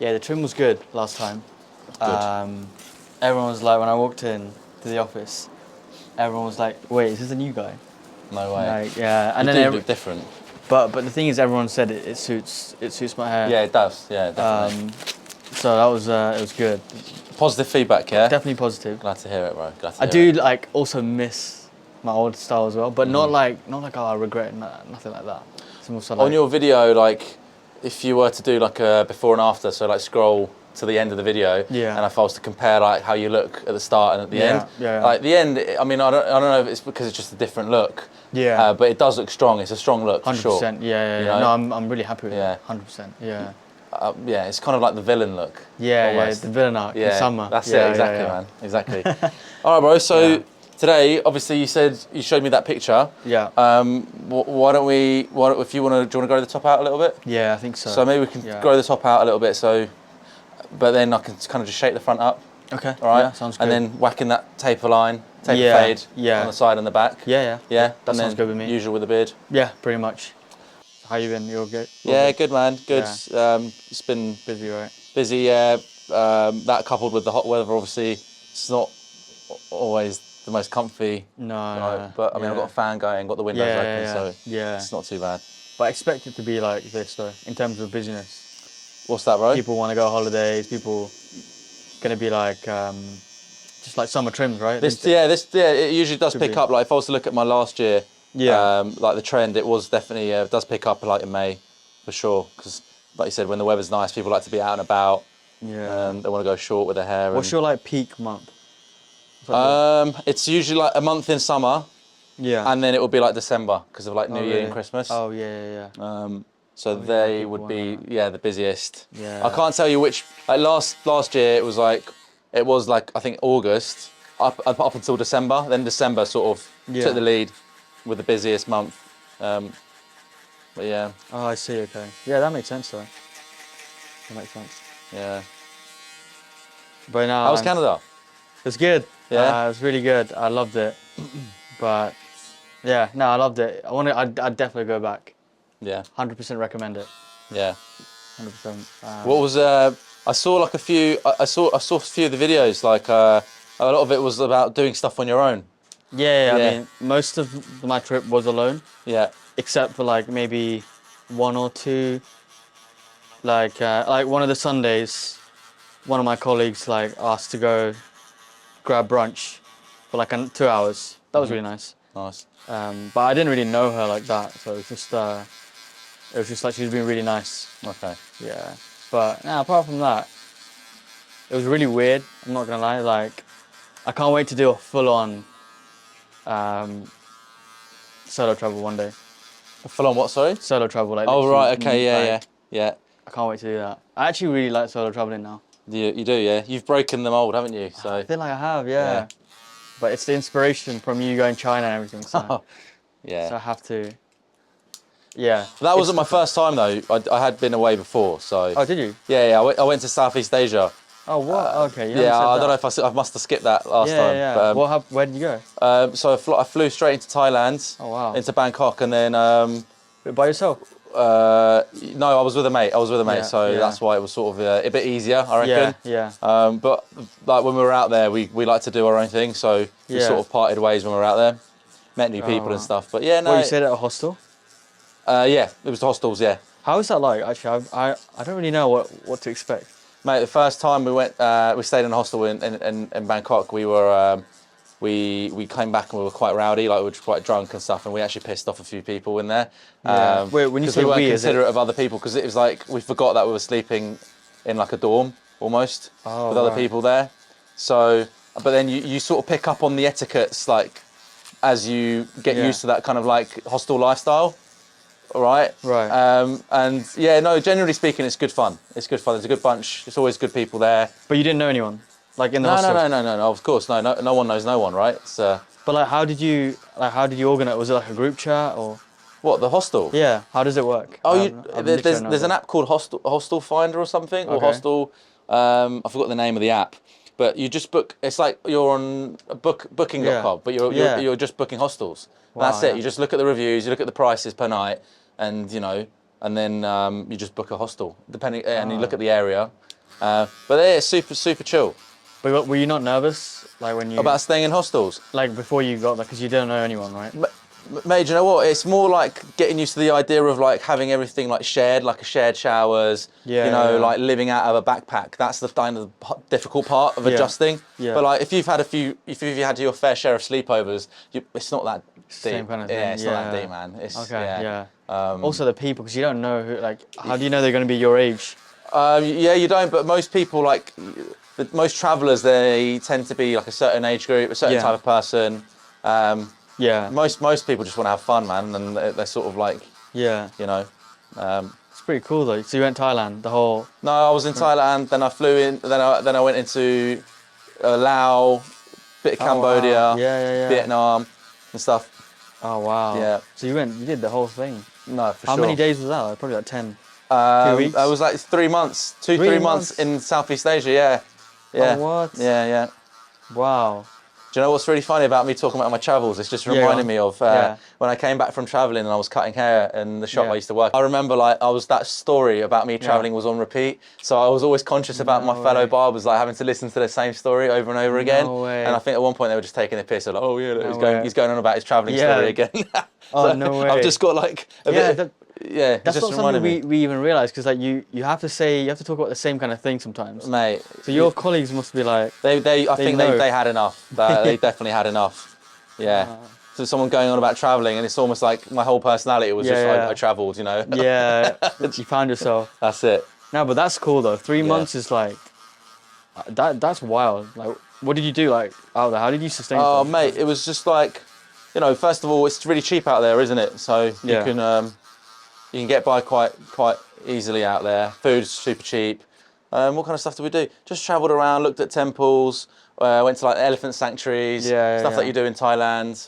Yeah, the trim was good last time. Good. Everyone was like, when I walked in to the office, everyone was like, "Wait, is this a new guy?" No way. Like, yeah, and You then do look different. but the thing is, everyone said it suits my hair. Yeah, it does. Yeah, definitely. So that was it was good. Positive feedback, yeah? Definitely positive. Glad to hear it, bro. Glad to I hear do it. like also miss my old style as well, but not like oh I regret it, nothing like that. It's more so like, On your video, like, if you were to do like a before and after, so like scroll to the end of the video, Yeah. and if I was to compare like how you look at the start and at the end, yeah. like the end, I mean, I don't know if it's because it's just a different look, Yeah. but it does look strong. It's a strong look, for sure. 100%. Yeah. You know? No, I'm really happy with Yeah. it. 100%. Yeah. Yeah, it's kind of like the villain look. Yeah, almost. the villain arc in summer. That's yeah, it, exactly, yeah. man, exactly. All right, bro. So today, obviously, you showed me that picture. Yeah. Why don't we? If you want to, do you want to grow the top out a little bit? Yeah, I think so. So maybe we can grow the top out a little bit. So, but then I can kind of just shape the front up. Okay. All right. Yeah, sounds good. And then whacking that taper fade on the side and the back. Yeah. Yeah. That sounds good with me. Usual with the beard. Yeah, pretty much. How you been? You're good? Yeah, good man. Good. Yeah. It's been Busy, right? busy. Yeah. That coupled with the hot weather, obviously, it's not always the most comfy. No. But I mean, I've got a fan going, got the windows open, so it's not too bad. But I expect it to be like this though, in terms of busyness. What's that, bro? People want to go on holidays. People gonna be like, just like summer trims, right? It usually does pick up. Like if I was to look at my last year, like the trend, it was definitely it does pick up like in May, for sure. Because like you said, when the weather's nice, people like to be out and about. Yeah. They want to go short with their hair. What's your like peak month? It's usually like a month in summer. Yeah. And then it would be like December because of like New Year and Christmas. Oh yeah. So they would be the busiest. Yeah. I can't tell you which. Like last year it was like I think August up until December. Then December sort of took the lead with the busiest month. But yeah. Oh, I see. Okay. Yeah, that makes sense though. That makes sense. Yeah. But now. How was Canada? It was good. Yeah. It was really good. I loved it. But yeah, no, I loved it. I'd definitely go back. Yeah. 100% recommend it. Yeah. 100%. What was I saw like a few. I saw a few of the videos. Like a lot of it was about doing stuff on your own. Yeah. I mean, most of my trip was alone. Yeah. Except for like maybe one or two. Like one of the Sundays, one of my colleagues like asked to go grab brunch for like 2 hours. That was really nice. Nice. But I didn't really know her like that, so it was just like she was being really nice. Okay. Yeah. But apart from that, it was really weird. I'm not gonna lie. Like, I can't wait to do a full-on solo travel one day. Full on what? Sorry. Solo travel, like. Oh right. Okay. Yeah. I can't wait to do that. I actually really like solo traveling now. You do, yeah. You've broken the mold, haven't you? So. I feel like I have, yeah. But it's the inspiration from you going China and everything. So. Yeah. So I have to. Yeah. That wasn't my first time though. I had been away before, so. Oh, did you? Yeah. I went to Southeast Asia. Oh, what? Okay. I don't know if I must have skipped that last time. Yeah. But, where did you go? So I flew straight into Thailand. Oh wow. Into Bangkok, and then. By yourself? No, I was with a mate. So that's why it was sort of a bit easier, I reckon. Yeah. But like when we were out there, we like to do our own thing, so we sort of parted ways when we were out there, met new people and stuff. But yeah, no. What, you stayed at a hostel? Yeah, it was the hostels. Yeah. How is that like? Actually, I don't really know what to expect. Mate, the first time we went, we stayed in a hostel in Bangkok. We were. We came back and we were quite rowdy, like we were quite drunk and stuff, and we actually pissed off a few people in there. Yeah. Wait, when you say we weren't we, considerate of other people, because it was like we forgot that we were sleeping in like a dorm almost with other people there. So, but then you sort of pick up on the etiquettes like as you get used to that kind of like hostel lifestyle. All right. Right. And yeah, no, generally speaking, it's good fun. It's good fun. There's a good bunch. It's always good people there. But you didn't know anyone? Like in the hostel? No, of course, no one knows no one, right? It's, but like, how did you organise? Was it like a group chat or? What, the hostel? Yeah, how does it work? Oh, there's an app called Hostel Finder or something, or Hostel. I forgot the name of the app, but you just book. It's like you're on booking.com, but you're just booking hostels. Wow, that's it. You just look at the reviews, you look at the prices per night, and then you just book a hostel, and you look at the area. But they're super chill. But were you not nervous, like when you About staying in hostels? like before you got there, because you don't know anyone, right? Mate, do you know what? It's more like getting used to the idea of like having everything like shared, like a shared showers. Yeah, you know, yeah. like living out of a backpack. That's the kind of difficult part of adjusting. Yeah. But like if you've had your fair share of sleepovers, it's not that deep. Same kind of thing. Yeah, it's not that deep, man. It's Okay. Yeah. yeah. Also the people, because you don't know who. Like, how do you know they're going to be your age? Yeah, you don't. But most people, like most travellers, they tend to be like a certain age group, a certain type of person. Yeah. Most people just want to have fun, man, and they're sort of like, Yeah. you know. It's pretty cool though. So you went Thailand, the whole. No, I was in Thailand. Then I flew in. Then I went into Laos, bit of Cambodia, Wow. Yeah. Vietnam, and stuff. Oh wow. Yeah. So you did the whole thing. No, for How sure. many days was that? Like, probably like 10. 2 weeks? I was like 3 months, 3 3 months in Southeast Asia. Yeah. Oh, what? Yeah. Wow. Do you know what's really funny about me talking about my travels? It's just reminding me of when I came back from traveling and I was cutting hair in the shop I used to work. I remember like that story about me traveling was on repeat. So I was always conscious about my fellow barbers like having to listen to the same story over and over again. No way. And I think at one point they were just taking a piss. They're like, oh yeah, look, he's going on about his traveling story again. Oh, so no way. I've just got like a bit. That's just not something we even realise, because like you have to talk about the same kind of thing sometimes. Mate. So your colleagues must be like. I think they had enough. They definitely had enough. Yeah. So someone going on about travelling, and it's almost like my whole personality was I travelled, you know. Yeah. You found yourself. That's it. No, but that's cool though. 3 months is like. That's wild. Like, what did you do like out there? How did you sustain? Oh, mate, it was just like, you know, first of all, it's really cheap out there, isn't it? So you can get by quite easily out there. Food's super cheap. What kind of stuff did we do? Just travelled around, looked at temples, went to like elephant sanctuaries, stuff that you do in Thailand.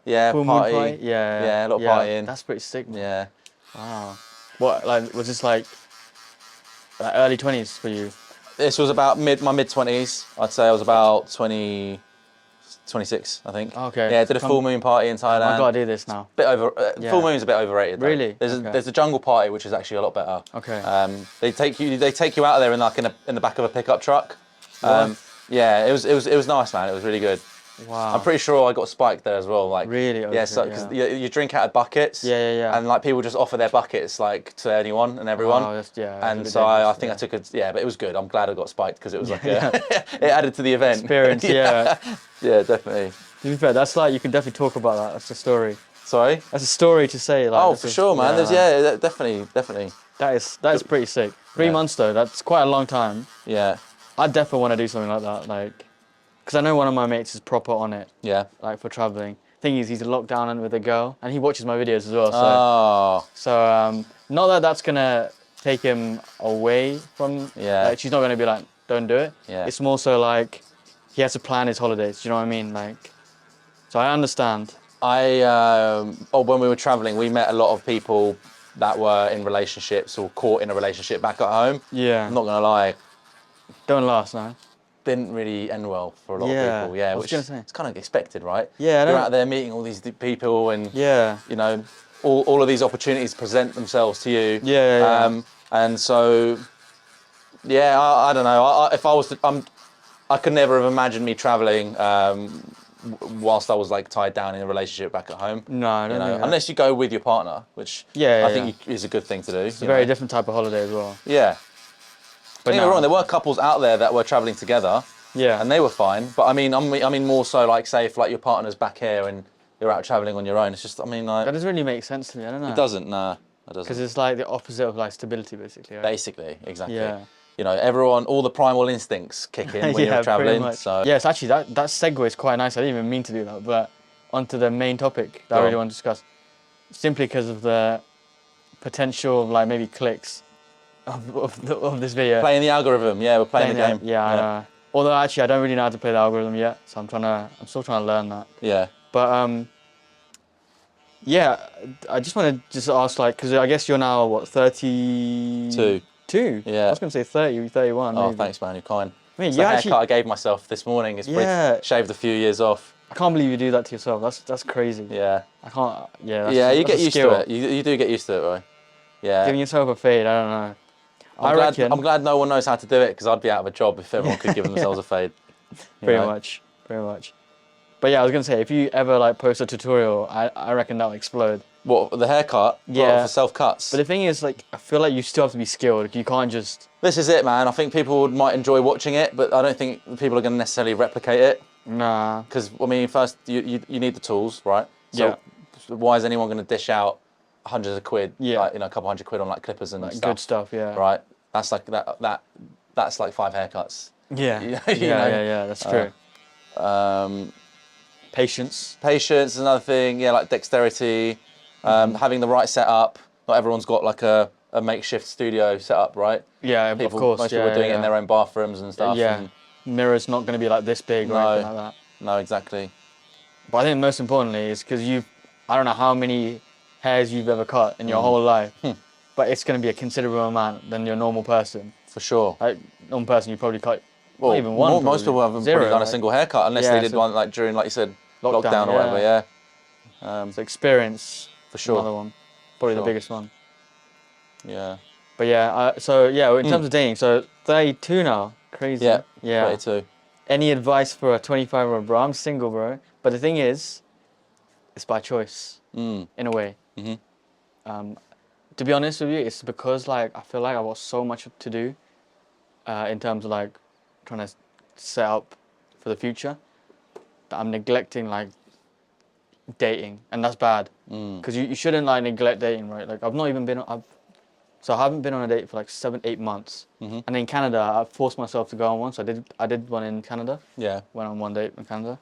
Party. Yeah, a lot of partying. That's pretty sick, man. Yeah. Wow. What, like, was this like early 20s for you? This was about my mid-20s. I'd say I was about 26, I think. Okay. Yeah, did a full moon party in Thailand. I've got to do this now. Full moon's a bit overrated though. Really? There's a jungle party which is actually a lot better. Okay. They take you out there in like in the back of a pickup truck. What? Yeah, it was nice, man. It was really good. Wow. I'm pretty sure I got spiked there as well. Like really? Okay, yeah, so because you drink out of buckets. Yeah. And like people just offer their buckets like to anyone and everyone. Oh, and so I think I took it. Yeah, but it was good. I'm glad I got spiked because it was like it added to the event. Experience. Yeah. Yeah, definitely. To be fair, that's like you can definitely talk about that. That's a story. Sorry. That's a story to say. Like, oh, for sure, man. There's definitely. That is pretty sick. 3 months though. That's quite a long time. Yeah. I definitely want to do something like that. Like. Because I know one of my mates is proper on it. Yeah. Like for traveling. Thing is, he's locked down with a girl, and he watches my videos as well. So, not that that's gonna take him away from. Yeah. Like, she's not gonna be like, don't do it. Yeah. It's more so like, he has to plan his holidays. Do you know what I mean? Like, so I understand. When we were traveling, we met a lot of people that were in relationships or caught in a relationship back at home. Yeah. I'm not gonna lie. Don't last, no. Didn't really end well for a lot of people. Yeah, which it's kind of expected, right? Yeah, you're out there meeting all these people, and you know, all of these opportunities present themselves to you. Yeah. And so, yeah, I don't know. If I was to, I could never have imagined me traveling whilst I was like tied down in a relationship back at home. No, I don't know. Unless you go with your partner, which I think is a good thing to do. It's a very different type of holiday as well. Yeah. But don't get me wrong, there were couples out there that were travelling together. Yeah. And they were fine. But I mean more so like, say if like your partner's back here and you're out travelling on your own, it's just, I mean like... That doesn't really make sense to me, I don't know. It doesn't, nah. It doesn't. Because it's like the opposite of like stability, basically, right? Basically, exactly. Yeah. You know, all the primal instincts kick in when you're travelling. So. Yes, actually, that segue is quite nice. I didn't even mean to do that, but onto the main topic that I really want to discuss. Simply because of the potential of like maybe clicks of this video. Playing the algorithm, yeah, we're playing the game. Yeah, I know. Although actually, I don't really know how to play the algorithm yet, so I'm still trying to learn that. Yeah. But yeah, I just want to ask, like, because I guess you're now what, 32? Yeah. I was going to say 30, 31. Oh, maybe. Thanks, man. You're kind. I mean, it's the haircut I gave myself this morning. It's shaved a few years off. I can't believe you do that to yourself. That's crazy. Yeah. I can't. Yeah. You get used to it. You do get used to it, right? Yeah. Giving yourself a fade. I don't know. I'm glad no one knows how to do it because I'd be out of a job if everyone could give themselves a fade. Pretty much. But yeah, I was gonna say if you ever like post a tutorial, I reckon that'll explode. What, the haircut? Yeah. For self cuts. But the thing is, like, I feel like you still have to be skilled. You can't just. This is it, man. I think people might enjoy watching it, but I don't think people are going to necessarily replicate it. Nah. Because I mean, first you need the tools, right? So why is anyone going to dish out hundreds of quid? Yeah. Like, a couple hundred quid on like clippers and Like stuff. good stuff, yeah. Right. That's like that's like 5 haircuts. Yeah. Yeah. That's true. Patience. Patience is another thing. Yeah, like dexterity, having the right setup. Not everyone's got like a makeshift studio setup, right? Yeah, of course. Most people are doing it in their own bathrooms and stuff. Yeah. And Mirror's not going to be like this big or anything like that. No, exactly. But I think most importantly is because I don't know how many hairs you've ever cut in your whole life, but it's going to be a considerable amount than your normal person. For sure. Like, normal person, you probably cut not even one. Most people haven't probably done a single haircut unless they did one like during, like you said, lockdown or whatever, yeah. So experience, for sure. Another one, probably the biggest one. Yeah. But yeah, in terms of dating, so 32 now, crazy. Yeah, 32. Any advice for a 25-year-old bro? I'm single, bro. But the thing is, it's by choice, in a way. To be honest with you, it's because like I feel like I've got so much to do in terms of like trying to set up for the future that I'm neglecting like dating, and that's bad. Because you shouldn't like neglect dating, right? Like I haven't been on a date for like 7-8 months, and in Canada I forced myself to go on one. So I did one in Canada. Yeah. Went on one date in Canada.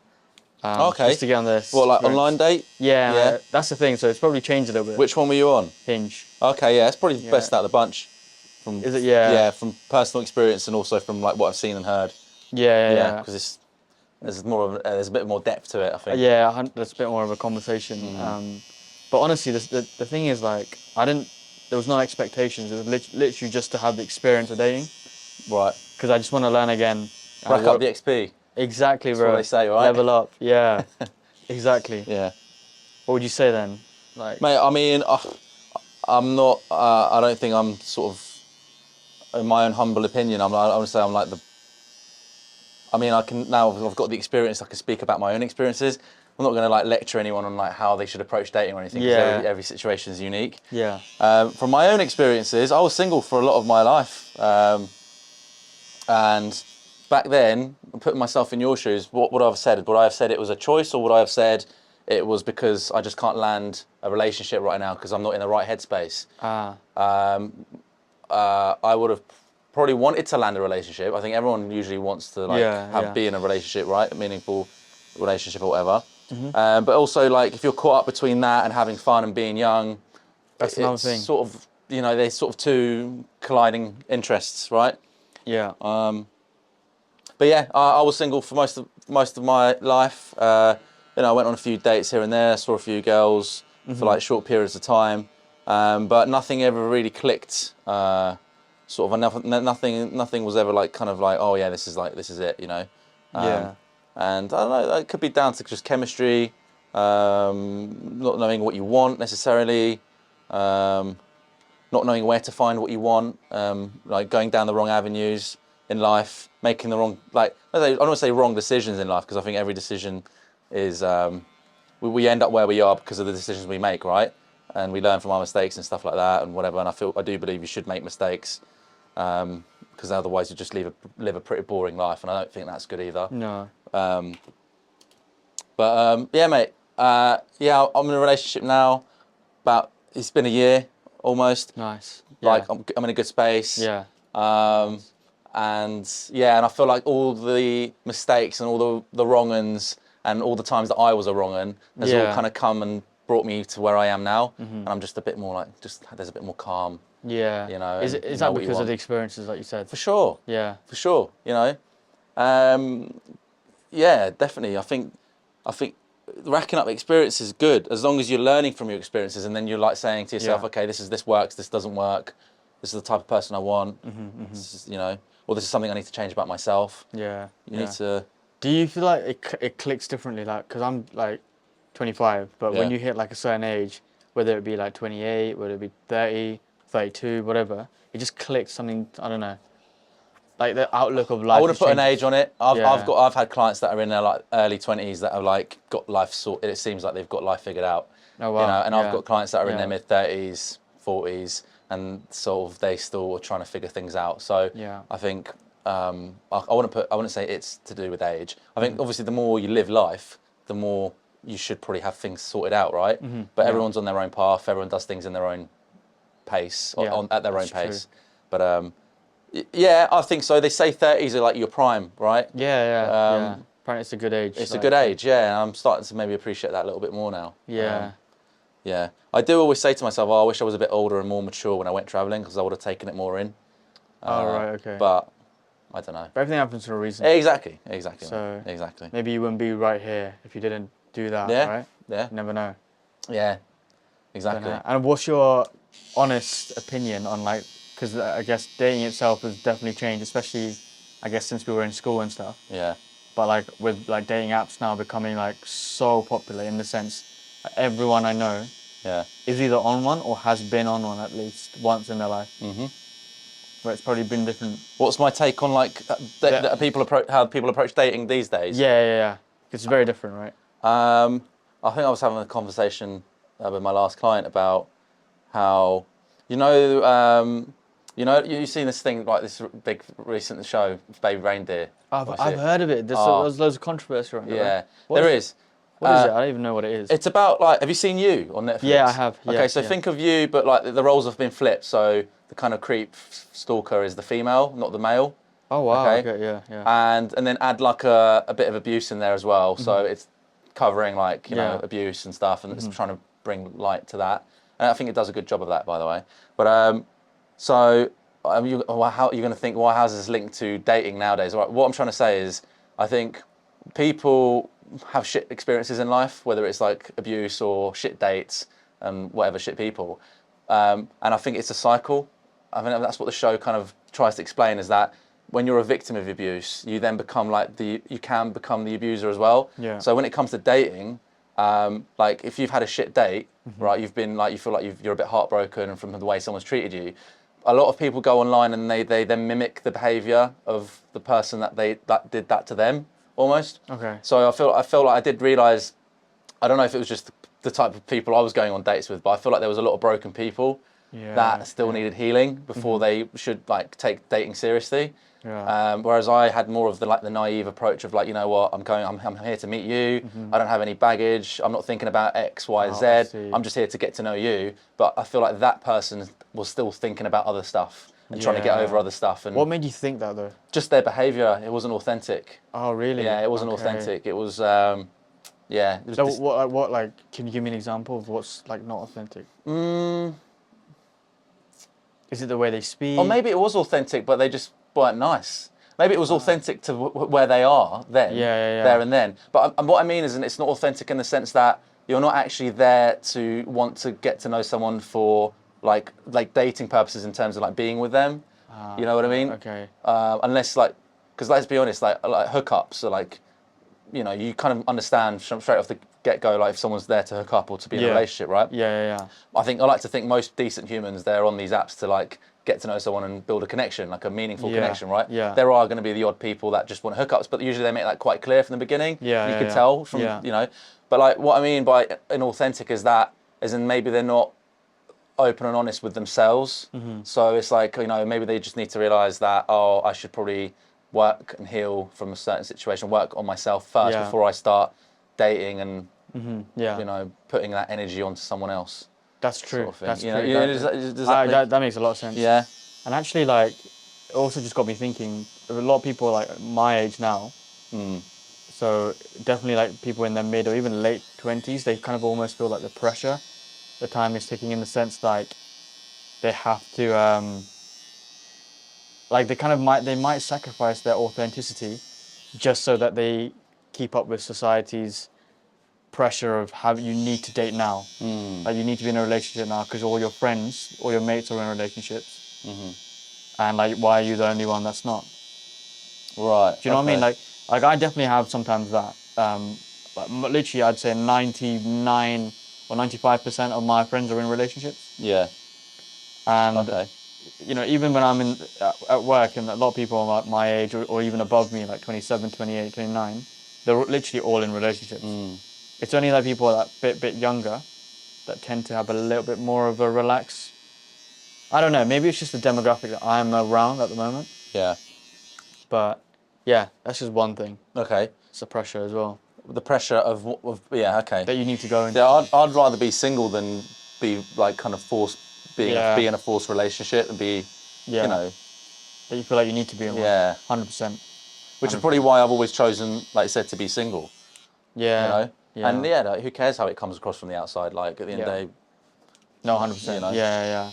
Okay. Just to get on this. What, like online date? Yeah. That's the thing. So it's probably changed a little bit. Which one were you on? Hinge. Okay, yeah, it's probably the best out of the bunch. Is it? Yeah. Yeah, from personal experience and also from like what I've seen and heard. Yeah. Because there's a bit more depth to it, I think. Yeah, there's a bit more of a conversation. But honestly, the thing is like there was no expectations. It was literally just to have the experience of dating. Right. Because I just want to learn again. Rack up the XP. Exactly, That's bro. what they say, right? Level up. Yeah. Exactly. Yeah. What would you say then? Like, mate, I mean, I'm not. I don't think I'm sort of, in my own humble opinion, I would say I'm like the. I mean, I've got the experience. I can speak about my own experiences. I'm not going to like lecture anyone on like how they should approach dating or anything. Yeah. Every situation is unique. Yeah. From my own experiences, I was single for a lot of my life, and back then, putting myself in your shoes, what would I have said? Would I have said it was a choice, or would I have said it was because I just can't land a relationship right now because I'm not in the right headspace? I would have probably wanted to land a relationship. I think everyone usually wants to be in a relationship, right? A meaningful relationship or whatever. But also, like, if you're caught up between that and having fun and being young, that's another thing. Sort of, they're sort of two colliding interests, right? Yeah. But yeah, I was single for most of my life. I went on a few dates here and there, saw a few girls for like short periods of time, but nothing ever really clicked. Nothing was ever like kind of like, oh yeah, this is it, Yeah. And I don't know, it could be down to just chemistry, not knowing what you want necessarily, not knowing where to find what you want, like going down the wrong avenues in life, making the wrong, like, I don't want to say wrong decisions in life, because I think every decision is, we end up where we are because of the decisions we make, right? And we learn from our mistakes and stuff like that and whatever, and I do believe you should make mistakes, because otherwise you just live a pretty boring life, and I don't think that's good either. No. Yeah, mate. Yeah, I'm in a relationship now. It's been a year almost. Nice. Like I'm in a good space. Yeah. And I feel like all the mistakes and all the wrong-uns and all the times that I was a wrong-un has all kind of come and brought me to where I am now. And I'm just a bit more like, there's a bit more calm. Yeah. Is that because of the experiences like you said? For sure. Yeah. For sure. Yeah, definitely. I think racking up experience is good as long as you're learning from your experiences, and then you're like saying to yourself, okay, this works, this doesn't work, this is the type of person I want, this is, or this is something I need to change about myself. Yeah. You need to. Do you feel like it clicks differently? Like, because I'm like 25, but when you hit like a certain age, whether it be like 28, whether it be 30, 32, whatever, it just clicks something. I don't know. Like the outlook of life. I wouldn't put an changes. age on it. I've had clients that are in their like early 20s that have like got life sorted. It seems like they've got life figured out. Oh wow. You know, and yeah. I've got clients that are in Yeah. their mid 30s, 40s, and sort of they still are trying to figure things out. So Yeah. I think I wouldn't say it's to do with age. I think obviously the more you live life, the more you should probably have things sorted out, right? But Yeah. everyone's on their own path. Everyone does things in their own pace, Yeah, at their own that's true. pace. But yeah, I think so. They say 30s are like your prime, right? Yeah. Yeah. Apparently, it's a good age. It's a like, good age, yeah. And I'm starting to maybe appreciate that a little bit more now. Yeah. Yeah. I do always say to myself, oh, I wish I was a bit older and more mature when I went travelling because I would have taken it more in. Oh right. Okay. But I don't know. But everything happens for a reason. Exactly. So Exactly. maybe you wouldn't be right here if you didn't do that. Yeah. Right. Yeah. You never know. Yeah. Exactly. And what's your honest opinion on like? Because I guess dating itself has definitely changed, especially, I guess, since we were in school and stuff. Yeah. But like with like dating apps now becoming like so popular in the sense, like, everyone I know Yeah. is either on one or has been on one at least once in their life. Where it's probably been different. What's my take on like how people approach dating these days? Yeah. It's very different, right? I think I was having a conversation with my last client about how, you've seen this thing like this big recent show, Baby Reindeer. I've heard of it. There's loads of controversy around it. Yeah, Right? What there is is. What is it? I don't even know what it is. It's about like, have you seen You on Netflix? Yeah, I have. Yeah, okay, so yeah. think of You, but like the roles have been flipped. So the kind of creep stalker is the female, not the male. Oh wow. Okay. Okay. Yeah. And then add like a bit of abuse in there as well. So it's covering like you know abuse and stuff, and it's trying to bring light to that. And I think it does a good job of that, by the way. But so how are you going to think? Well, how's this linked to dating nowadays? Right, what I'm trying to say is, I think people have shit experiences in life, whether it's like abuse or shit dates and whatever shit people. And I think it's a cycle. I mean, that's what the show kind of tries to explain, is that when you're a victim of abuse, you then become you can become the abuser as well. Yeah. So when it comes to dating, like if you've had a shit date, right, you feel like you're a bit heartbroken from the way someone's treated you. A lot of people go online and they then mimic the behaviour of the person that did that to them, almost. Okay. So I feel like I did realise, I don't know if it was just the type of people I was going on dates with, but I feel like there was a lot of broken people that still needed healing before they should like take dating seriously. Yeah. Whereas I had more of the naive approach of like, you know what, I'm here to meet you. I don't have any baggage. I'm not thinking about X, Y, Z. I'm just here to get to know you. But I feel like that person was still thinking about other stuff and trying to get over other stuff. And what made you think that though? just their behaviour. It wasn't authentic. Oh really? Yeah, it wasn't authentic. It was, yeah. It was So what like? Can you give me an example of what's like not authentic? Is it the way they speak? Or maybe it was authentic, but they just weren't nice. Maybe it was authentic to where they are then, there and then. But what I mean is, it's not authentic in the sense that you're not actually there to want to get to know someone for like dating purposes in terms of like being with them. You know what I mean? Okay. Unless like, because let's be honest, like hookups are like, you know, you kind of understand straight off the get-go, like if someone's there to hook up or to be in a relationship, right? Yeah. I like to think most decent humans, they're on these apps to like get to know someone and build a connection, like a meaningful connection, right? Yeah. There are going to be the odd people that just want hookups, but usually they make that quite clear from the beginning. You can tell from, you know. But like what I mean by inauthentic is that, as in maybe they're not open and honest with themselves. So it's like, you know, maybe they just need to realise that, oh, I should probably work and heal from a certain situation, work on myself first before I start dating and, you know, putting that energy onto someone else. That's true. Sort of thing. That's you true. know, That makes a lot of sense. Yeah. And actually, like, it also just got me thinking. A lot of people like my age now. So definitely like people in their mid or even late 20s, they kind of almost feel like the pressure, the time is ticking, in the sense like they have to, like they might sacrifice their authenticity just so that they keep up with society's pressure of how you need to date now. Like you need to be in a relationship now because all your friends, all your mates are in relationships. And like, why are you the only one that's not? Right. Do you know what I mean? Like I definitely have sometimes that. But literally, I'd say 99 or 95% of my friends are in relationships. Yeah. And Okay. you know, even when I'm at work and a lot of people are like my age or even above me, like 27, 28, 29, they're literally all in relationships. It's only like people that bit younger that tend to have a little bit more of a relaxed. I don't know. Maybe it's just the demographic that I'm around at the moment. Yeah. But yeah, that's just one thing. Okay. It's the pressure as well The pressure of yeah. Okay. that you need to go into. Yeah, I'd rather be single than be like kind of forced be in a forced relationship and be, you know, that you feel like you need to be in one. yeah. 100%. Which is probably why I've always chosen, like I said, to be single. Yeah. You know, Yeah. and yeah, like, who cares how it comes across from the outside? Like at the end of the day. No, 100%. You know. Yeah.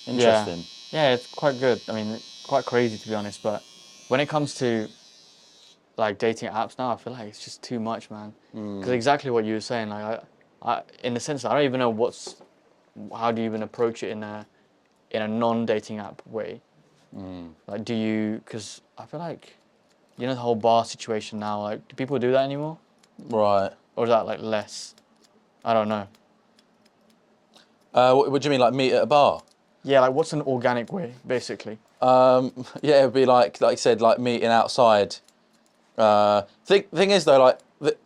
Interesting. Yeah, it's quite good. I mean, quite crazy to be honest. But when it comes to like dating apps now, I feel like it's just too much, man. Because exactly what you were saying, like I, in the sense that I don't even know how do you even approach it in a non-dating app way. Like, do you? Because I feel like, you know, the whole bar situation now. Like, do people do that anymore? Right. Or is that like less? I don't know. What do you mean, like meet at a bar? Yeah, like what's an organic way, basically? Yeah, it'd be like you said, like meeting outside. Thing is though, like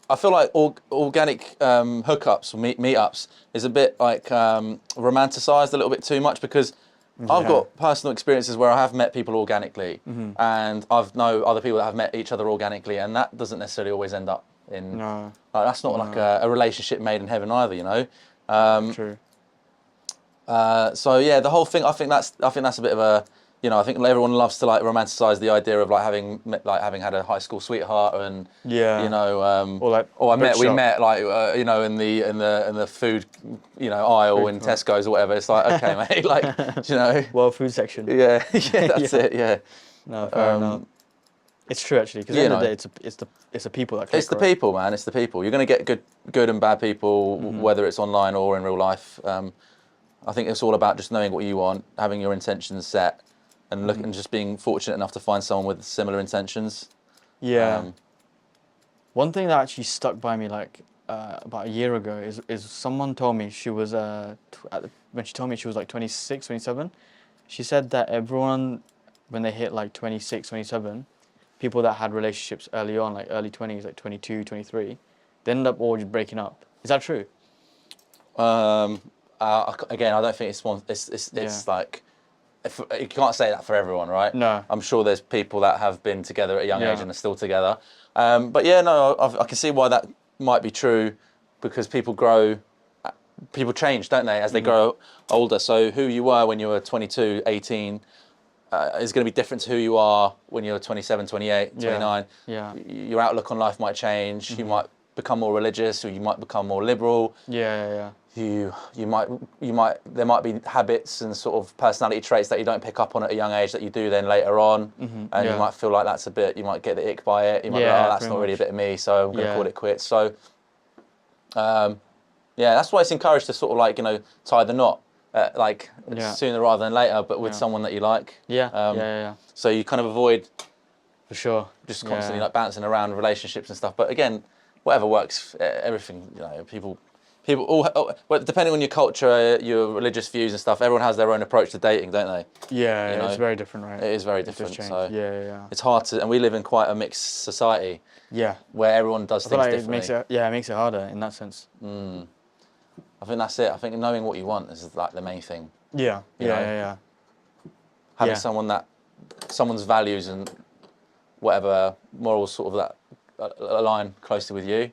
I feel like organic hookups or meetups is a bit like romanticized a little bit too much because I've got personal experiences where I have met people organically, and I've know other people that have met each other organically, and that doesn't necessarily always end up in. No. Like, that's not like a relationship made in heaven either, you know. True. So yeah, the whole thing. I think that's a bit of a, you know, I think everyone loves to like romanticize the idea of like having had a high school sweetheart and you know, or like we met like you know in the food, you know, aisle in Tesco's or whatever. It's like, okay, mate, like, you know, well, food section. yeah, that's it, yeah. No, fair enough. It's true actually, because at the end of the day, it's the people that click. It's the people, man. It's the people. You're going to get good and bad people, whether it's online or in real life. I think it's all about just knowing what you want, having your intentions set, and looking, just being fortunate enough to find someone with similar intentions. Yeah. One thing that actually stuck by me, like about a year ago, is someone told me she was when she told me she was like 26, 27, she said that everyone, when they hit like 26, 27, people that had relationships early on, like early 20s, like 22, 23, they end up all just breaking up. Is that true? Again, I don't think it's one. It's like, you can't say that for everyone, right? No. I'm sure there's people that have been together at a young age and are still together. But yeah, no, I can see why that might be true, because people change, don't they, as they grow older. So who you were when you were 22, 18 is going to be different to who you are when you're 27, 28, 29. Yeah. Your outlook on life might change. You might become more religious, or you might become more liberal. Yeah. You might there might be habits and sort of personality traits that you don't pick up on at a young age that you do then later on, and you might feel like that's a bit, you might get the ick by it. You might be like, oh, that's not really a bit of me, so I'm going to call it quits. So yeah, that's why it's encouraged to sort of like, you know, tie the knot sooner rather than later, but with someone that you like. Yeah. So you kind of avoid, For sure. just constantly like bouncing around relationships and stuff. But again, whatever works, everything, you know, people all, well, depending on your culture, your religious views and stuff, everyone has their own approach to dating, don't they? Yeah, You know? it's very different, right? It is very different. So yeah. it's hard to, and we live in quite a mixed society. Yeah. Where everyone does things differently. It makes it harder in that sense. I think that's it. I think knowing what you want is like the main thing. Yeah. You know? Yeah. Having someone's values and whatever morals sort of that align closely with you,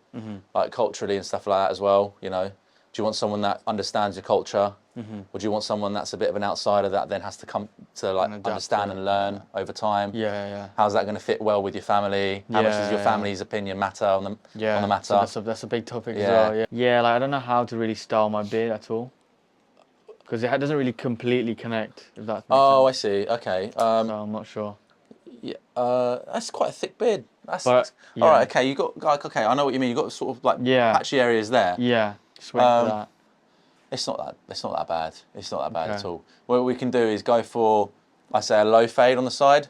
like culturally and stuff like that as well. You know, do you want someone that understands your culture, or do you want someone that's a bit of an outsider that then has to come to like understand and learn over time? Yeah. How's that going to fit well with your family? How much does your family's opinion matter on the matter? So that's a big topic as well. Yeah, like I don't know how to really style my beard at all, because it doesn't really completely connect. If that makes sense. I see. Okay. So I'm not sure. Yeah, that's quite a thick beard. That's But, all right. Okay, you got like, okay. I know what you mean. You got sort of like patchy areas there. Yeah, just wait for that. It's not that bad. It's not that bad at all. What we can do is go for, I say, a low fade on the side.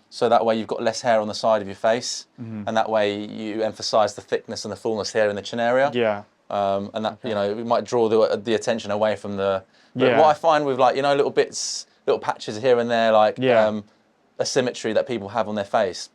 So that way you've got less hair on the side of your face, and that way you emphasise the thickness and the fullness here in the chin area. Yeah. and that it might draw the attention away from the. But Yeah. what I find with like little bits, little patches here and there, like asymmetry that people have on their face.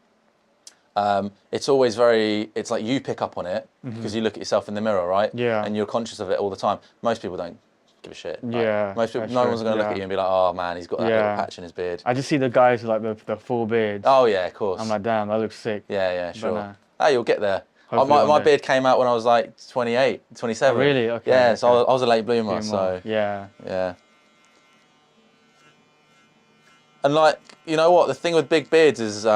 It's always it's like you pick up on it because you look at yourself in the mirror, right? Yeah. And you're conscious of it all the time. Most people don't give a shit. Like, Yeah. most people, no one's going to look at you and be like, oh man, he's got that little patch in his beard. I just see the guys with like the full beards. Oh yeah, of course. I'm like, damn, that looks sick. Yeah, sure. Nah. Oh, you'll get there. Hopefully My beard came out when I was like 28, 27. Oh, really? Okay. Yeah, so I was a late bloomer, so. Yeah. Yeah. And like, you know what? The thing with big beards is,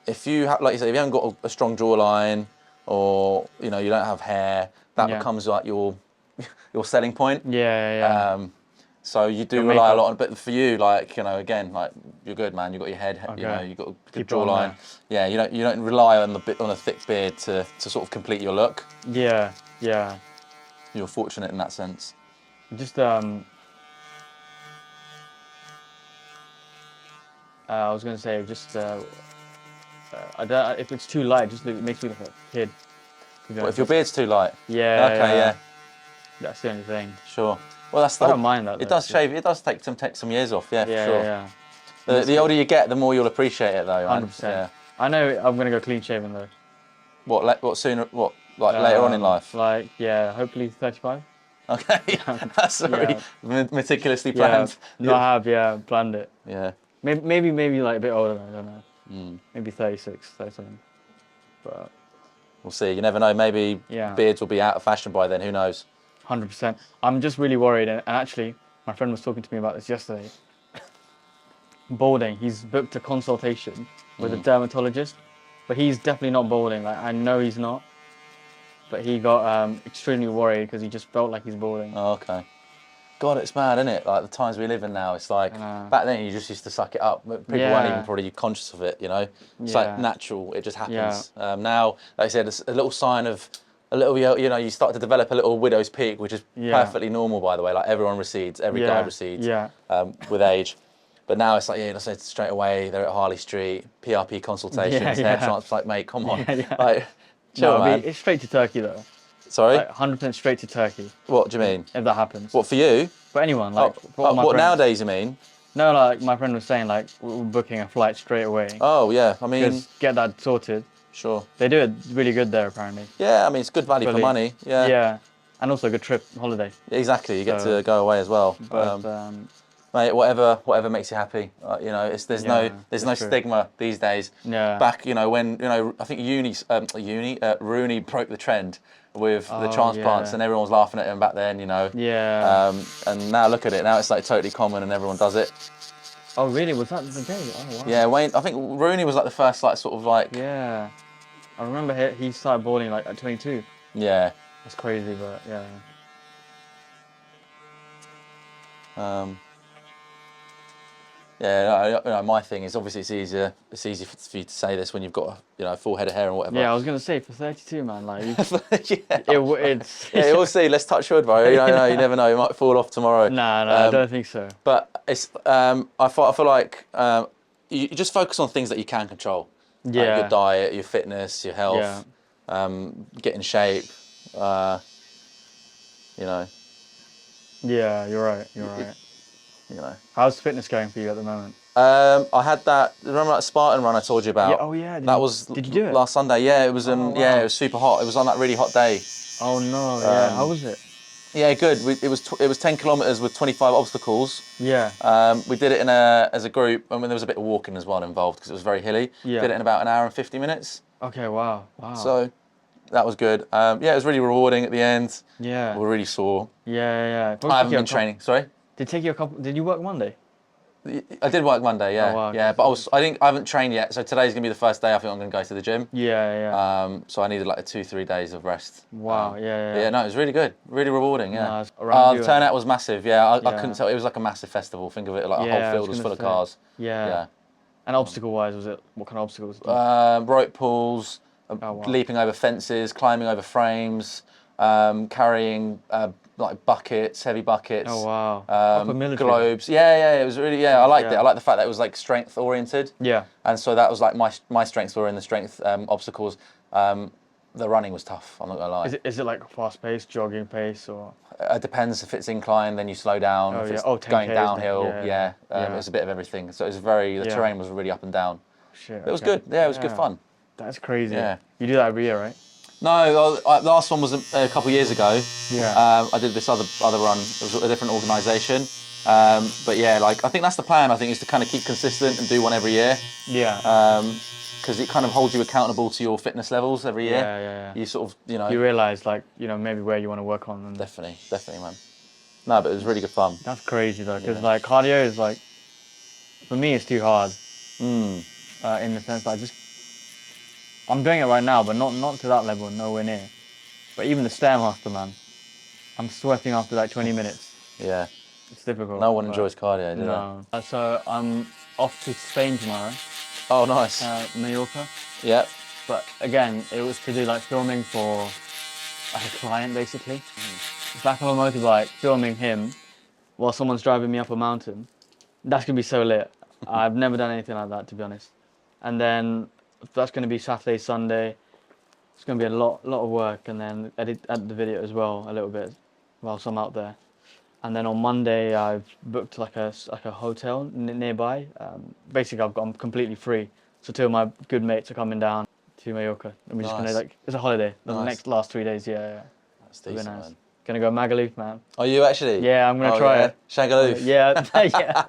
if you like you said, if you haven't got a strong jawline, or you don't have hair, that becomes like your selling point. Yeah. So you do rely a lot on, but for you, like again, like you're good, man. You got your head, you got a good jawline. Yeah, you don't rely on a thick beard to sort of complete your look. Yeah. You're fortunate in that sense. Just I was gonna say just I don't, if it's too light, it makes me look like a kid. What, if your beard's too light? Yeah. Okay, yeah. That's the only thing. Sure. Well, that's I don't mind that. It does shave. It does take some years off. Yeah, for sure. Yeah. The older you get, the more you'll appreciate it, though. 100%. Yeah. I know I'm gonna go clean shaven though. What sooner? What like later on in life? Like hopefully 35. Okay, that's very meticulously planned. No, I have planned it. Yeah. Maybe like a bit older. I don't know. Maybe 36, 37. But we'll see. You never know. Maybe beards will be out of fashion by then. Who knows? 100%. I'm just really worried. And actually, my friend was talking to me about this yesterday. Balding. He's booked a consultation with a dermatologist, but he's definitely not balding. Like I know he's not. But he got extremely worried because he just felt like he's balding. Oh, okay. God, it's mad, isn't it? Like the times we live in now, it's like back then you just used to suck it up. People weren't even probably conscious of it, It's like natural, it just happens. Now, like I said, it's a little sign of a little, you start to develop a little widow's peak, which is perfectly normal, by the way. Like everyone recedes, every guy recedes with age. But now it's like, let's say straight away, they're at Harley Street, PRP consultations, hair transplants, like, mate, come on. Like, chill, man. It's straight to Turkey, though. Sorry? Like 100% straight to Turkey. What do you mean? If that happens. What, for you? For anyone, like. What nowadays you mean? No, like my friend was saying, like we're booking a flight straight away. Oh yeah, I mean. Just get that sorted. Sure. They do it really good there, apparently. Yeah, I mean it's good value for money. Yeah. Yeah, and also a good trip, holiday. Exactly, you get to go away as well. But mate, whatever makes you happy. There's no stigma these days. Yeah. Back, when I think Rooney broke the trend with the transplants, and everyone was laughing at him back then. Yeah. And now look at it. Now it's like totally common, and everyone does it. Oh really? Was that the day? Oh wow. Yeah, Wayne. I think Rooney was like the first, like sort of like. Yeah. I remember he started bowling like at 22. Yeah. That's crazy, but yeah. Yeah, my thing is obviously it's easy for you to say this when you've got a full head of hair and whatever. Yeah, I was gonna say for 32, man, like it's. Yeah, we'll see. Let's touch wood, bro. You never know. It might fall off tomorrow. No, I don't think so. But it's I feel like you just focus on things that you can control. Yeah. Like your diet, your fitness, your health, get in shape. Yeah, you're right. How's fitness going for you at the moment? I had that. Remember that Spartan run I told you about? Yeah. Oh yeah. Did you do it last Sunday? Yeah, it was. wow. Yeah, it was super hot. It was on that really hot day. Oh no. Yeah. How was it? Yeah, good. It was 10 kilometers with 25 obstacles. Yeah. We did it as a group. I mean, there was a bit of walking as well involved because it was very hilly. Yeah. Did it in about an hour and 50 minutes. Okay. Wow. So that was good. Yeah, it was really rewarding at the end. Yeah. We were really sore. Yeah. I haven't been training. Sorry. Did it take you a couple? Did you work Monday? I did work Monday, yeah. Oh, wow, yeah, but I haven't trained yet, so today's gonna be the first day I think I'm gonna go to the gym. Yeah. So I needed like 2-3 days of rest. Wow, yeah. Yeah, no, it was really good, really rewarding, yeah. Nice. The turnout was massive, yeah. I couldn't tell, it was like a massive festival. Think of it like a whole field was full of cars. Yeah. And obstacle-wise, what kind of obstacles? Rope pulls, leaping over fences, climbing over frames, carrying like buckets, heavy buckets. Oh wow. Globes. Yeah. It was really I liked it. I liked the fact that it was like strength oriented. Yeah. And so that was like my strengths were in the strength obstacles. the running was tough. I'm not gonna lie. Is it like fast pace, jogging pace, or? It depends. If it's incline, then you slow down. Oh, if yeah. it's Oh, 10K, going isn't it? downhill, Yeah. it's a bit of everything. So it was the terrain was really up and down. Shit. It was good. Yeah, it was good fun. That's crazy. Yeah. You do that every year, right? No, the last one was a couple of years ago. Yeah. I did this other run. It was a different organisation. But yeah, like I think that's the plan. I think is to kind of keep consistent and do one every year. Yeah. Because it kind of holds you accountable to your fitness levels every year. Yeah. You sort of, You realise, like, maybe where you want to work on. And Definitely, man. No, but it was really good fun. That's crazy though, because like cardio is like, for me, it's too hard. In the sense that I'm doing it right now, but not to that level, nowhere near. But even the Stairmaster, man, I'm sweating after like 20 minutes. Yeah. It's difficult. No one enjoys cardio, do they? So I'm off to Spain tomorrow. Oh, nice. Mallorca. Yeah. But again, it was to do like filming for like a client, basically. Back on a motorbike, filming him while someone's driving me up a mountain. That's gonna be so lit. I've never done anything like that, to be honest. And then that's gonna be Saturday, Sunday. It's gonna be a lot of work, and then edit the video as well a little bit whilst I'm out there. And then on Monday, I've booked like a hotel nearby. Basically, I'm completely free. So two of my good mates are coming down to Mallorca, and we're just gonna it's a holiday. The last 3 days, yeah. That's decent, nice. man. Gonna go Magaluf, man. Are you actually? Yeah, I'm gonna try it. Shagaloof. Yeah, yeah.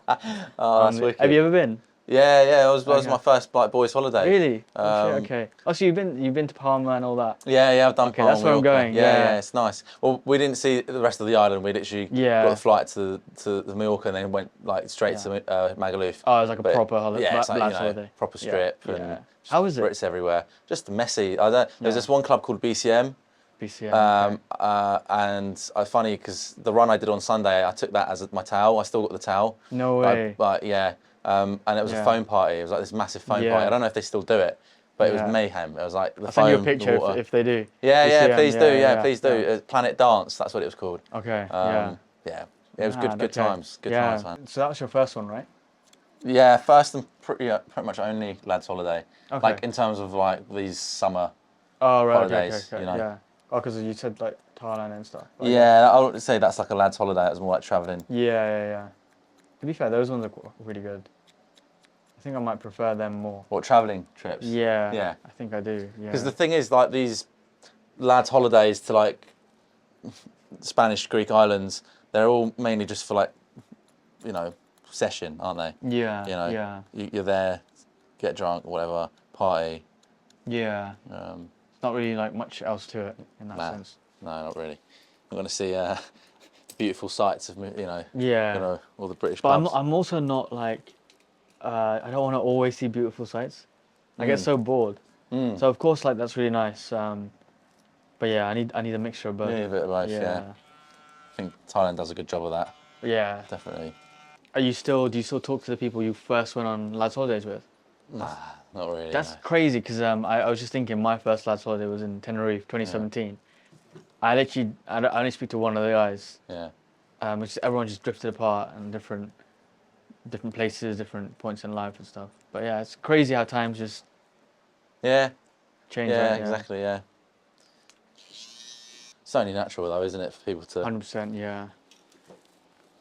Oh, that's wicked. Have you ever been? Yeah. It was my first like boys' holiday. Really? Okay. Oh, so you've been to Palma and all that? Yeah, I've done Palma. That's where I'm going. Yeah, it's nice. Well, we didn't see the rest of the island. We literally got the flight to Mallorca and then went like straight to Magaluf. Oh, it was like a proper holiday. Yeah, it's like, holiday. Proper strip and how was it? Brits everywhere. Just messy. There's this one club called BCM. And it's funny because the run I did on Sunday, I took that as my towel. I still got the towel. No way. But yeah. And it was a foam party. It was like this massive foam party. I don't know if they still do it, but it was mayhem. It was like the foam. I'll send you a picture if they do. Yeah, please do. Please do. Planet Dance, that's what it was called. Okay. Yeah, it was good times. Good times, man. So that was your first one, right? Yeah, first and pretty much only lads' holiday. Okay. Like in terms of like these summer holidays. Okay. Yeah. Oh, because you said like Thailand and stuff. Like, yeah, I would say that's like a lads' holiday. It's more like travelling. Yeah. To be fair, those ones are really good. I think I might prefer them more. What, travelling trips? Yeah. I think I do. Yeah. Because the thing is, like these lads' holidays to like Spanish, Greek islands, they're all mainly just for like, session, aren't they? Yeah. You're there, get drunk, whatever, party. Yeah. It's not really like much else to it in that sense. No, not really. I'm going to see beautiful sights of all the British but pubs. I'm also not like I don't want to always see beautiful sights. I get so bored. So of course, like that's really nice. But yeah, I need a mixture of both. Yeah, a bit of both. Yeah. I think Thailand does a good job of that. Yeah, definitely. Do you still talk to the people you first went on lads holidays with? Nah, not really. That's crazy because I was just thinking my first lads holiday was in Tenerife, 2017. I only speak to one of the guys. Yeah. Everyone just drifted apart and different places, different points in life and stuff. But yeah, it's crazy how times just change. Yeah, exactly. Yeah. It's only natural though, isn't it, for people to? 100%. Yeah.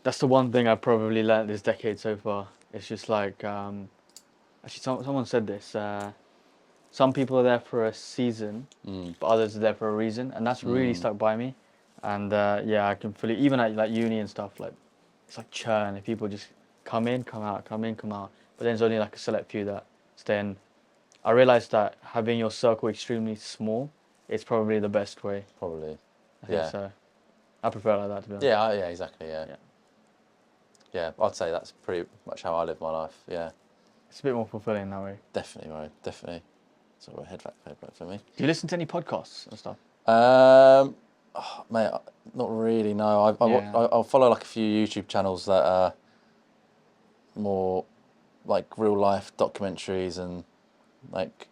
That's the one thing I've probably learnt this decade so far. It's just like, actually, someone said this. Some people are there for a season, but others are there for a reason, and that's really stuck by me. And I can fully, even at like uni and stuff, like it's like churn. If people just come in, come out, come in, come out, but then there's only like a select few that stay in. I realized that having your circle extremely small is probably the best way. Probably. I think so. I prefer it like that, to be honest. Yeah, exactly. Yeah, I'd say that's pretty much how I live my life. Yeah. It's a bit more fulfilling that way. Definitely, right. Definitely. Sort of a head back for me. Do you listen to any podcasts and stuff? Mate, not really. No, I'll follow like a few YouTube channels that are more like real life documentaries and like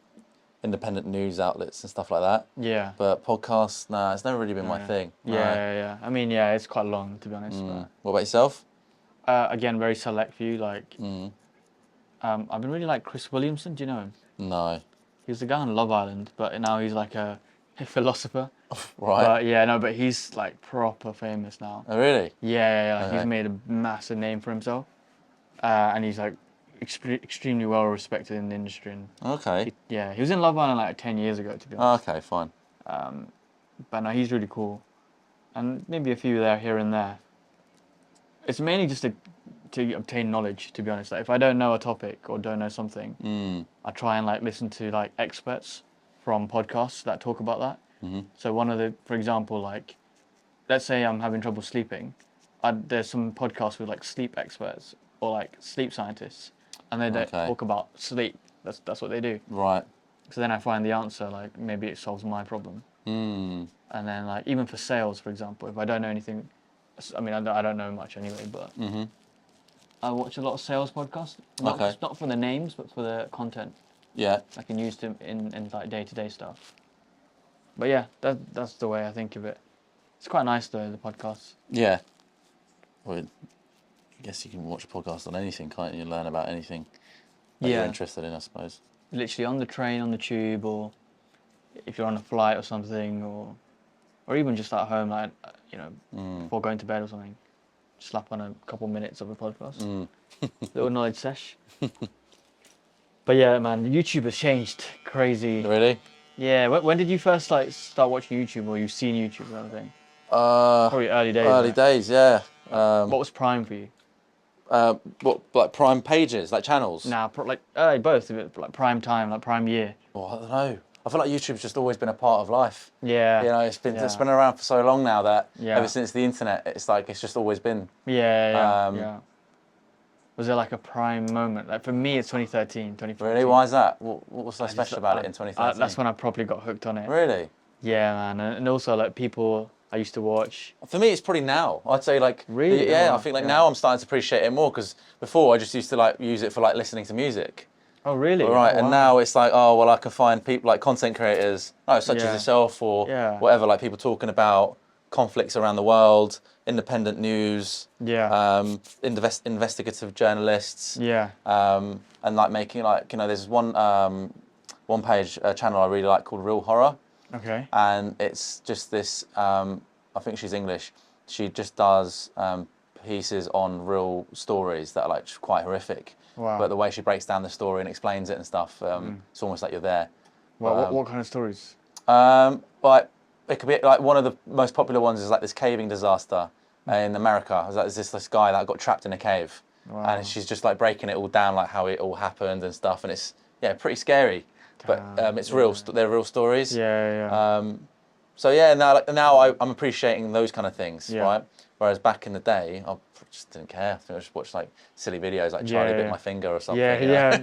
independent news outlets and stuff like that. Yeah. But podcasts, nah, it's never really been my thing. Yeah. I mean, it's quite long, to be honest. What about yourself? Again, very select few. Like, I've been really like Chris Williamson. Do you know him? No. He was the guy on Love Island, but now he's like a a philosopher. Right. But yeah, no, but he's like proper famous now. Oh, really? Yeah. Okay. He's made a massive name for himself, and he's like extremely well respected in the industry. And Okay. he was in Love Island like 10 years ago, to be honest. Okay, fine. But no, he's really cool, and maybe a few there here and there. It's mainly just to obtain knowledge, to be honest. Like if I don't know a topic or don't know something, I try and like listen to like experts from podcasts that talk about that. So for example, like, let's say I'm having trouble sleeping, there's some podcasts with like sleep experts or like sleep scientists, and they talk about sleep. That's what they do. Right. So then I find the answer, like maybe it solves my problem. And then like even for sales, for example, if I don't know anything, I mean I don't know much anyway, but I watch a lot of sales podcasts. Not for the names, but for the content. Yeah. I can use them in like day-to-day stuff. But yeah, that's the way I think of it. It's quite nice though, the podcasts. Yeah. Well, I guess you can watch a podcast on anything, can't you? Learn about anything that you're interested in, I suppose. Literally on the train, on the tube, or if you're on a flight or something, or even just at home, like before going to bed or something. Slap on a couple minutes of a podcast. Little knowledge sesh. But yeah, man, YouTube has changed. Crazy. Really? Yeah. When did you first like start watching YouTube, or you've seen YouTube and everything? Uh, Probably early days. Early right? days, yeah. What was Prime for you? What, like prime pages, like channels? Nah, like both. Like prime time, like prime year. Well, I don't know. I feel like YouTube's just always been a part of life. Yeah. You know, it's been around for so long now that ever Yeah. since the internet, it's like it's just always been. Yeah. Was there like a prime moment? Like for me, it's 2013, 2014. Really? Why is that? What's so special about it in 2013? That's when I probably got hooked on it. Really? Yeah, man. And also like people I used to watch. For me, it's probably now. I'd say like Really? Yeah, Oh, I think like now I'm starting to appreciate it more because before I just used to like use it for like listening to music. Oh, really? Right, Oh, and wow. now it's like, oh well, I can find people like content creators, such as yourself or whatever, like people talking about conflicts around the world, independent news, investigative journalists, and like making like there's one page channel I really like called Real Horror. Okay. And it's just this. I think she's English. She just does pieces on real stories that are like quite horrific. Wow. But the way she breaks down the story and explains it and stuff, it's almost like you're there. Well, what kind of stories? Like it could be like one of the most popular ones is like this caving disaster in America. There's this guy that got trapped in a cave, and she's just like breaking it all down, like how it all happened and stuff, and it's pretty scary. But it's real. They're real stories. So yeah, now I'm appreciating those kind of things, right? Whereas back in the day, I just didn't care. I think I just watched like silly videos, like Charlie bit my finger or something.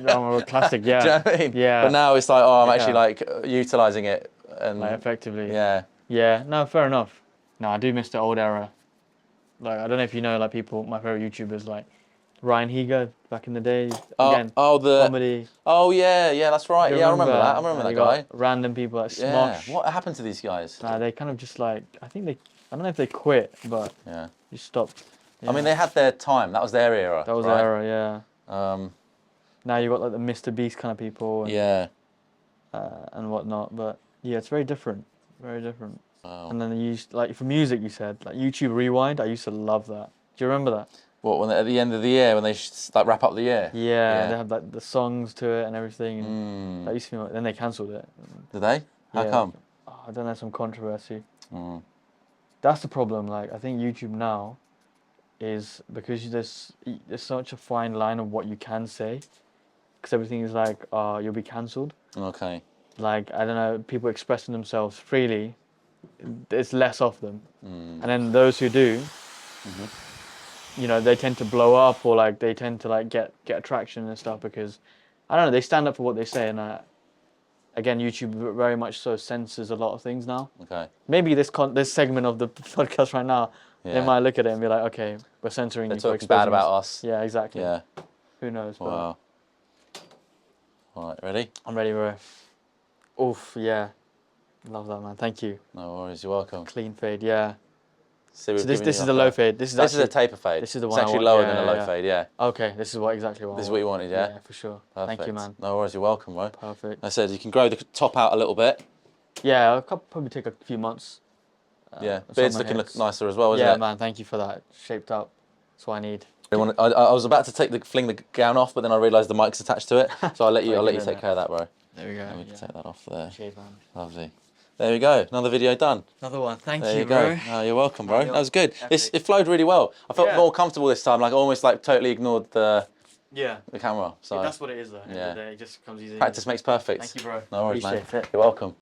Oh, classic. Yeah. Do you know what I mean? Yeah. But now it's like, oh, I'm actually like utilising it and like effectively. Yeah. Yeah. No, fair enough. No, I do miss the old era. Like I don't know if you know, like my favorite YouTubers, like Ryan Higa back in the day. Again, comedy. Oh yeah, that's right. I remember that. I remember that guy. Random people like Smosh. What happened to these guys? They kind of just like I don't know if they quit, but you stopped. Yeah. I mean, they had their time. That was their era. That was their era, yeah. Now you got like the Mr. Beast kind of people. And, and whatnot, but yeah, it's very different. Very different. Wow. And then you used, like for music, you said like YouTube Rewind. I used to love that. Do you remember that? What, when at the end of the year when they like wrap up the year? Yeah, they have like the songs to it and everything. And that used to be. Then they cancelled it. Did they? How come? I don't know, some controversy. That's the problem. Like I think YouTube now is because there's such a fine line of what you can say, because everything is like you'll be cancelled. Okay. Like I don't know, people expressing themselves freely, there's less of them, and then those who do, they tend to blow up or like they tend to like get attraction and stuff because I don't know, they stand up for what they say, and again, YouTube very much so censors a lot of things now. Okay. Maybe this segment of the podcast right now, they might look at it and be like, okay, we're censoring you. They're talking bad about us. Yeah, exactly. Yeah. Who knows? Wow. All right, ready? I'm ready, bro. Oof, yeah. Love that, man. Thank you. No worries, you're welcome. Clean fade, yeah. So this is the low fade. This is a taper fade. This is the one It's actually lower than a low fade, yeah. Okay, this is exactly what I want. This is what you wanted, yeah? Yeah, for sure. Perfect. Thank you, man. No worries, you're welcome, bro. Perfect. I said you can grow the top out a little bit. Yeah, I'll probably take a few months. Yeah, some beard's of my looking hairs. nicer as well, isn't Yeah, it? man, thank you for that. Shaped up. That's what I need. I was about to fling the gown off, but then I realised the mic's attached to it, so I'll let you Like, take care of that, bro. There we go. And we can take that off there. Cheers, man. Lovely. There we go. Another video done. Another one. Thank There you, you go. bro. No, you're welcome, bro. You're That was good. epic. It flowed really well. I felt Yeah. more comfortable this time. Like I almost like totally ignored the Yeah. camera. So That's what it is, though. At the end of the day, it just comes easy. practice makes perfect. Thank you, bro. No worries, man. Appreciate it. You're welcome.